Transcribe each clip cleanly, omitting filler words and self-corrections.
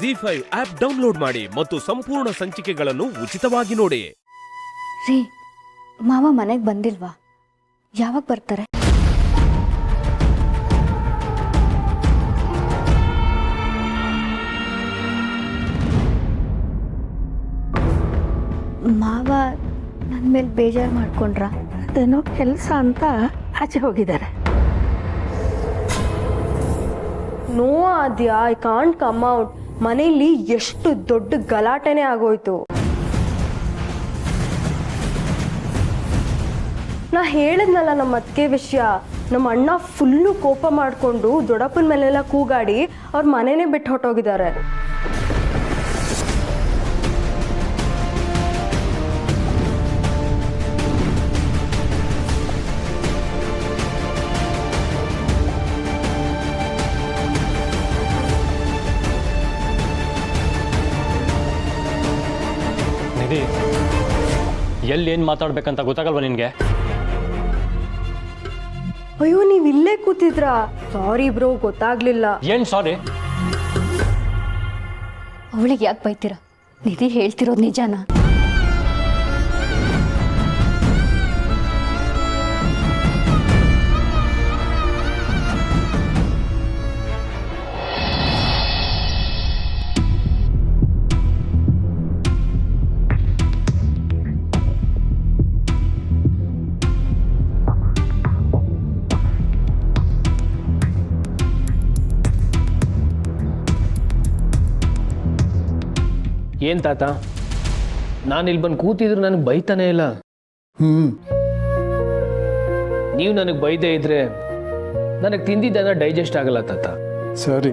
ಜಿ5 app download ಮಾಡಿ ಮತ್ತು ಸಂಪೂರ್ಣ ಸಂಚಿಕೆಗಳನ್ನು ಉಚಿತವಾಗಿ ನೋಡಿ. ರೀ, ಮಾವ ಮನೆಗೆ ಬಂದಿಲ್ವಾ? ಯಾವಾಗ ಬರ್ತಾರೆ? ಮಾವ ನನ್ನ ಮೇಲೆ ಬೇಜಾರು ಮಾಡ್ಕೊಂಡ್ರ? ಅದೇನೋ ಕೆಲಸ ಅಂತ ಆಚೆ ಹೋಗಿದ್ದಾರೆ. No Aadya, I can't come out. ಮನೆಯಲ್ಲಿ ಎಷ್ಟು ದೊಡ್ಡ ಗಲಾಟೆನೇ ಆಗೋಯ್ತು. ನಾ ಹೇಳಿದ್ನಲ್ಲ ನಮ್ಮ ಅತ್ತಿಗೆ ವಿಷಯ. ನಮ್ಮ ಅಣ್ಣ ಫುಲ್ಲು ಕೋಪ ಮಾಡಿಕೊಂಡು ದೊಡ್ಡಪ್ಪನ ಮೇಲೆಲ್ಲ ಕೂಗಾಡಿ ಅವ್ರ ಮನೆನೇ ಬಿಟ್ಟು ಹೊಟ್ಟೋಗಿದ್ದಾರೆ. ಎಲ್ಲಿ ಏನು ಮಾತಾಡ್ಬೇಕಂತ ಗೊತ್ತಾಗಲ್ವಾ ನಿನಗೆ? ಅಯ್ಯೋ, ನೀವು ಇಲ್ಲೇ ಕೂತಿದ್ರಾ? ಸಾರಿ ಬ್ರೋ, ಗೊತ್ತಾಗ್ಲಿಲ್ಲ. ಏನು ಸಾರಿ? ಅವಳಿಗೆ ಯಾಕೆ ಬೈತೀರಾ? ನಿಧಿ ಹೇಳ್ತಿರೋದು ನಿಜಾನಾ? ಏನ್ ತಾತ, ನಾನು ಇಲ್ಲಿ ಬಂದು ಕೂತಿದ್ರು ನನಗೆ ಬೈತಾನೆ ಇಲ್ಲ. ನೀವು ನನಗೆ ಬೈದೇ ಇದ್ರೆ ನನಗೆ ತಿಂದಿದ್ದನ್ನ ಡೈಜೆಸ್ಟ್ ಆಗಲ್ಲ ತಾತ. ಸರಿ,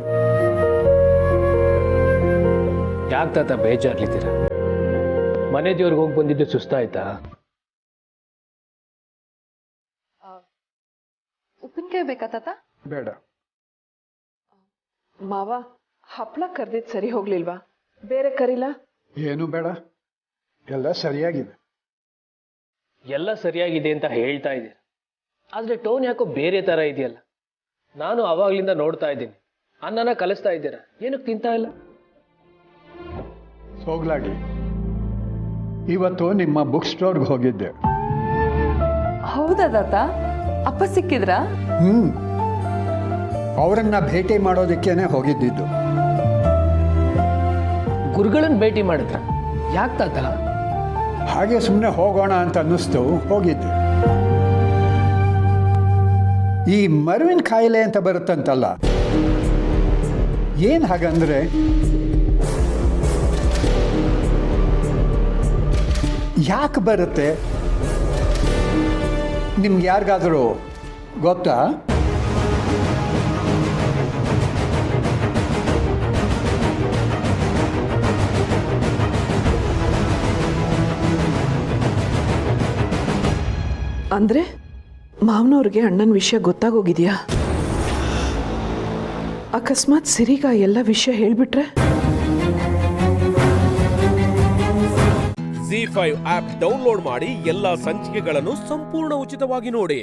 ಯಾಕೆ ತಾತ ಬೇಜಾರ್ಲಿದ್ದೀರ? ಮನೆ ದೇವ್ರಿಗೆ ಹೋಗಿ ಬಂದಿದ್ದು ಸುಸ್ತಾಯ್ತಾ? ಉಪ್ಪಿನಕಾಯಿ ಬೇಕಾ ತಾತ? ಬೇಡ. ಮಾವ, ಹಪ್ಪಳ ಕರ್ದಿದ್ ಸರಿ ಹೋಗ್ಲಿಲ್ವಾ? ಬೇರೆ ಕರಿಲ್ಲ? ಏನು ಬೇಡ, ಎಲ್ಲ ಸರಿಯಾಗಿದೆ. ಎಲ್ಲ ಸರಿಯಾಗಿದೆ ಅಂತ ಹೇಳ್ತಾ ಇದ್ದೀರ, ಆದ್ರೆ ಟೋನ್ ಯಾಕೋ ಬೇರೆ ತರ ಇದೆಯಲ್ಲ. ನಾನು ಅವಾಗ್ಲಿಂದ ನೋಡ್ತಾ ಇದ್ದೀನಿ, ಅನ್ನನ ಕಲಿಸ್ತಾ ಇದ್ದೀರಾ, ಏನಕ್ಕೆ ತಿಂತಾ ಇಲ್ಲ? ಹೋಗ್ಲಾಡಿ, ಇವತ್ತು ನಿಮ್ಮ ಬುಕ್ ಸ್ಟೋರ್ಗೆ ಹೋಗಿದ್ದೆ. ಹೌದಾ ತಾತ? ಅಪ್ಪ ಸಿಕ್ಕಿದ್ರಾ? ಅವರನ್ನ ಭೇಟಿ ಮಾಡೋದಕ್ಕೇನೆ ಹೋಗಿದ್ದಿದ್ದು. ಗುರುಗಳನ್ನ ಭೇಟಿ ಮಾಡಿದ್ರ? ಯಾಕೆ ತಾತ? ಹಾಗೆ ಸುಮ್ಮನೆ ಹೋಗೋಣ ಅಂತ ಅನ್ನಿಸ್ತು, ಹೋಗಿದ್ದೆ. ಈ ಮರುವಿನ ಕಾಯಿಲೆ ಅಂತ ಬರುತ್ತಂತಲ್ಲ, ಏನು ಹಾಗಂದ್ರೆ ಯಾಕೆ ಬರುತ್ತೆ? ನಿಮ್ಗೆ ಯಾರಿಗಾದರೂ ಗೊತ್ತಾ? ಅಂದ್ರೆ ಮಾವನವ್ರಿಗೆ ಅಣ್ಣನ ವಿಷಯ ಗೊತ್ತಾಗೋಗಿದ್ಯಾ? ಅಕಸ್ಮಾತ್ ಸಿರಿಗ ಎಲ್ಲ ವಿಷಯ ಹೇಳ್ಬಿಟ್ರೆ? ಜಿ5 ಆಪ್ ಡೌನ್ಲೋಡ್ ಮಾಡಿ ಎಲ್ಲಾ ಸಂಚಿಕೆಗಳನ್ನು ಸಂಪೂರ್ಣ ಉಚಿತವಾಗಿ ನೋಡಿ.